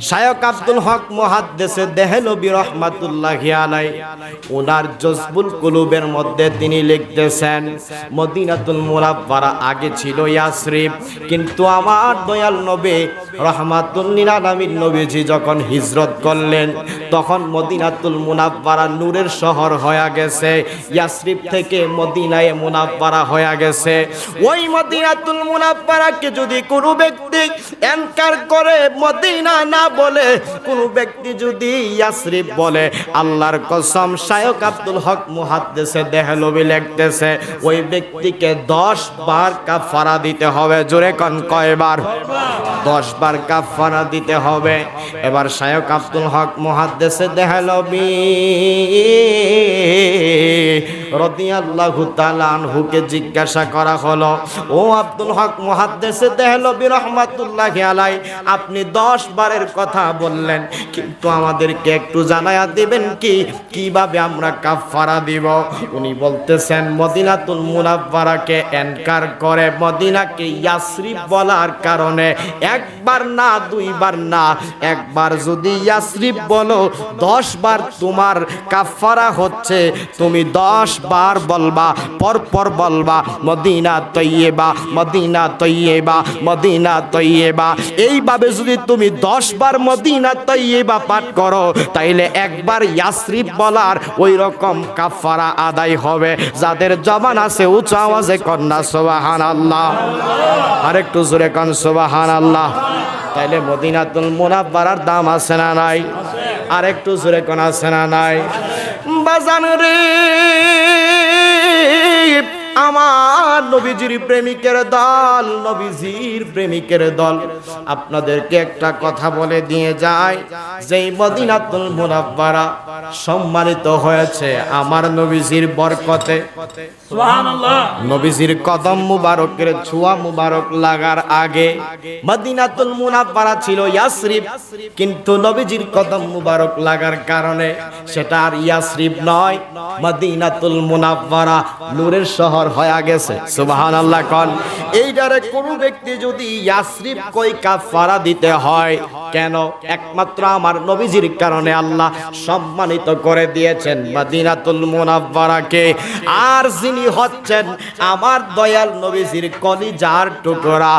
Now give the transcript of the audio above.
শায়খ আব্দুল হক মুহাদ্দিসে দেহলভী রাহমাতুল্লাহি আলাইহি ওনার জজবুল কুলুবের মধ্যে তিনি লিখতেছেন, মদিনাতুল মুনাওয়ারা আগে ছিল ইয়াসরিব, কিন্তু আমার দয়াল নবী রাহমাতুল লিল আলামিন নবীজি যখন হিজরত করলেন তখন মদিনাতুল মুনাওয়ারা নূরের শহর হয়ে গেছে, ইয়াসরিব থেকে মদিনায়ে মুনাওয়ারা হয়ে গেছে। ওই মদিনাতুল মুনাওয়ারাকে যদি কোনো ব্যক্তি এনকার করে, মদিনা না বলে, কোন ব্যক্তি যদি ইয়াসরিব বলে, আল্লাহর কসম শায়খ আব্দুল হক মুহাদ্দিসে দেহলভী লিখতেছে ওই ব্যক্তিকে 10 বার কাফারা দিতে হবে। জোরে কোন কয়বার? 10 বার কাফারা দিতে হবে। এবার শায়খ আব্দুল হক মুহাদ্দিসে দেহলভী রাদিয়াল্লাহু তাআলা আনহুকে জিজ্ঞাসা করা হলো, ও আব্দুল হক মুহাদ্দিসে দেহলভী রাহমাতুল্লাহি আলাইহি, আপনি 10 বারের কথা বললেন, কিন্তু আমাদেরকে একটু জানায়া দিবেন কি কিভাবে আমরা কাফারা দিব? উনি বলতেছেন মদিনাতুল মুনাওয়ারাকে এনকার করে মদিনাকে ইয়াসরিব বলার কারণে একবার না, 2 বার না, একবার যদি ইয়াসরিব বলো 10 বার তোমার কাফারা হচ্ছে। তুমি 10 বার বলবা, পরপর বলবা Medina Taiyaba, Medina Taiyaba, Medina Taiyaba. এইভাবে যদি তুমি 10 বার মদিনা তৈয়বা পাঠ করো, তাইলে একবার ইয়াসরিব বলার ওই রকম কাফারা আদায় হবে। যাদের জবান আছে উচ্চ আওয়াজে কন্যা সুবহানাল্লাহ, আরেকটু জোরে কন সুবহানাল্লাহ। তাইলে মদিনাতুল মুনাওয়ারার দাম আছে না নাই? আরেকটু জোরে কোন আছে না নাই? বাজান রে, আমার নবীজির প্রেমিকের দল, নবীজির প্রেমিকের দল, আপনাদেরকে একটা কথা বলে দিয়ে যায়, যেই মদিনাতুল মুনাওয়ারা সম্মানিত হয়েছে আমার নবীজির বরকতে, সুবহানাল্লাহ, নবীজির কদম মুবারকের ছোঁয়া মুবারক লাগার আগে মদিনাতুল মুনাওয়ারা ছিল ইয়াসরিব, কিন্তু নবীজির কদম মুবারক লাগার কারণে সেটা আর ইয়াসরিব নয়, মদিনাতুল মুনাওয়ারা নূরের শহর হয়ে গেছে। সুবহানাল্লাহ কোন। এইটারে কোন ব্যক্তি যদি ইয়াসরিব কই কাফারা দিতে হয় কেন? একমাত্র আমার নবীজির কারণে আল্লাহ সম্মানিত করে দিয়েছেন মদিনাতুল মুনাওয়ারাকে। আর যিনি হচ্ছেন আমার দয়াল নবীজির কলিজার টুকরা,